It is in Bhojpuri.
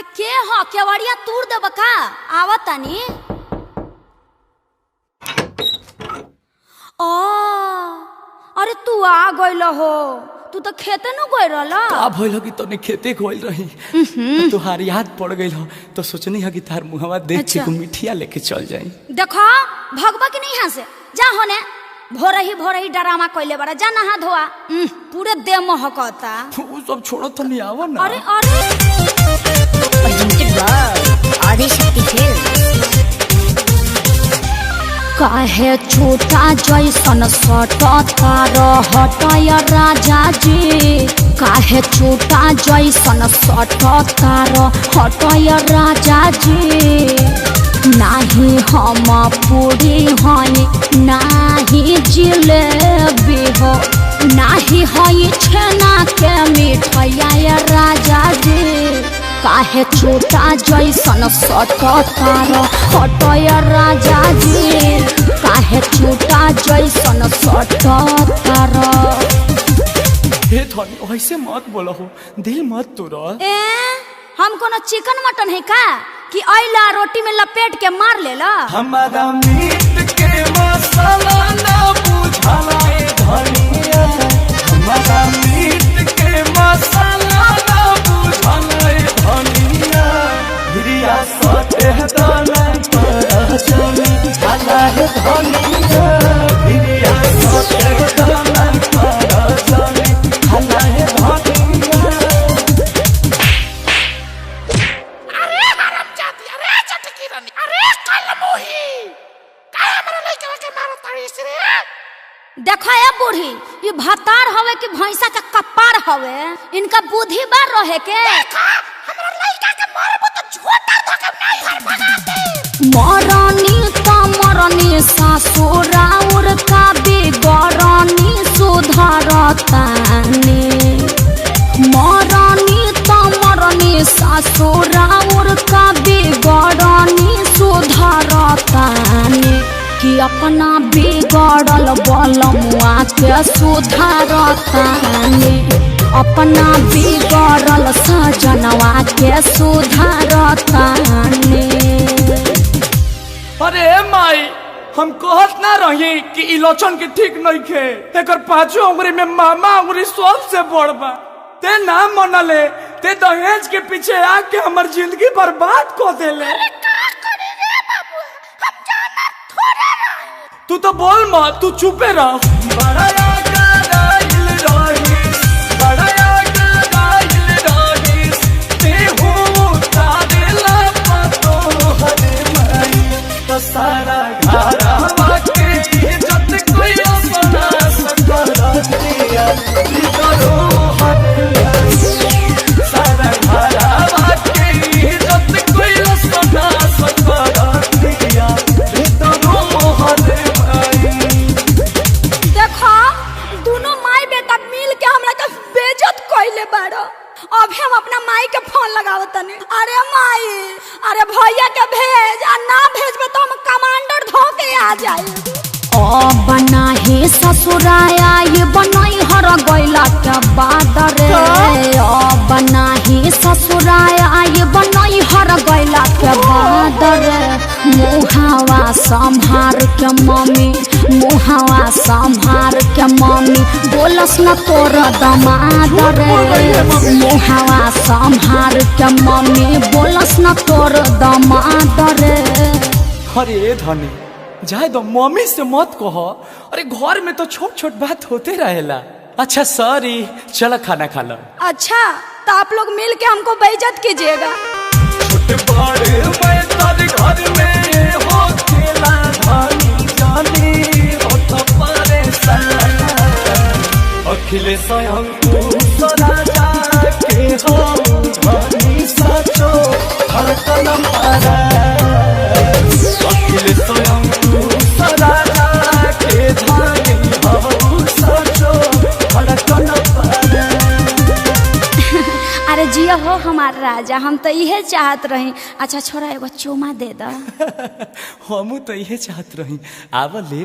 अरे के हो केवड़िया तूर दे बका आवत तानी। ओ अरे तू आ गइल हो, तू तो खेते न गइल रहला। का भइल कि तने खेते गइल रही तुहार याद पड़ गइल हो तो सोचनी है कि तार मुहवा देख के को मिठिया लेके चल जाई। देखो भगवा की नहीं यहाँ से जा होने, भोरही डरामा कइले बड़ा, जा नहा धोआ, पूरे देह महकता। वो सब छोड़ो तो नहीं आवा ना। अरे अरे आदिशक्ति काहे छोटा जैसन सटता रहतय राजा जी, काहे छोटा जैसन सटता रहतय राजा जी। नाही हम पूरी हई नाही जिलेबी हो, नाही हई छेना के मिठाइया राजा जी। काहे छोटा जैसन सटता रहतय राजा जी, काहे छोटा जैसन सटता रह। हे धनी ऐसे मत बोलो हो, दिल मत तोड़ा। ए हम कोनो चिकन मटन है का कि आइला रोटी में लपेट के मार लेला। हमारा मीट के मसाला ना बुझाला ए धनिया, हमारा मीट के मसाला ना बुझाला ए धनिया। हिरिया सटे दाना पर चली आला है धनिया, हिरिया सटे दाना पर चली आला है धनिया। अरे हरामजादी, अरे चटकी रानी, अरे कलमोही काहे हमरा लइका के मारत ताड़ी से रे। देखा ए बूढ़ी, ये भतार हवे कि भैंसा का कपार हवे, इनका बुद्धि बार रहे के। देखा हमरा लइका के मारबो तो झोटा धके नहीं हर भगा दे। मरनी त मरनी ससुराउर का बिगरनी सुधरतानी, मरनी त मरनी ससुराउर का बिगरनी सुधरतानी। कि अपना बिगड़ल बलमुआ के सुधारतानी, अपना बिगड़ल सजनवा के सुधारतानी। अरे माई हम कहत ना रही कि इलोचन के ठीक नहीं खे, एकर पांचों उंगली में मामा उंगली सबसे बड़ बा। ते ना मनले, ते दहेज के पीछे आके हमर जिंदगी बर्बाद कर देले। अरे का करे रे बाबू, हम जाना थोड़ा रही। तू तो बोल मत, तू चुपे रह। बड़ा आगाइल रहीस, बड़ा आगाइल रहीस, ते हो तारेला पतो हरे माई। तो सारा घरवा के इज्जत कोई अपना सकल दिया, करो हरे माई। सारा घरवा के इज्जत कोई अपना सकल दिया, करो हरे माई। देखो दोनों माई बेटा मिल के हमरा के बेइज्जत कइले बाड़ो। अभी हम अपना माई के फोन लगावत तनी। अरे माई, अरे भैया के भेज, आ ना भेजबे तो हम कमांडर धो के आ जाए। ओ बना हे ससुराया ये बनई हर गइला के बाद रे। ओ बना हे ससुराया ये बनई हर गइला के बाद रे। मुहावा संभार के मम्मी, मुहावा संभार के मम्मी, बोलस न तोर दमाद रे। मुहावा संभार के मम्मी, बोलस न तोर दमाद रे। अरे धनी जाए दो, मम्मी से मत कहो। अरे घर में तो छोट छोट बात होते रहेला। अच्छा सॉरी, चलो खाना खा लो। अच्छा तो आप लोग मिल के हमको बेइज्जत कीजिएगा। छोटे बड़े मैं तारे घर में हो खेला धनी जानी हो तो परेशान। अखिले स्वयं तू सदा जाके हो धनी सचो हर कदम पारा। अखिले स्वयं तू सदा जाके धनी हो सचो हर कदम पारा। अरे जिया हो हमार राजा, हम तो इहे चाहत रही। अच्छा छोरा एगो चुमा दे दा। हम तो यही चाहत रही, आवा ले।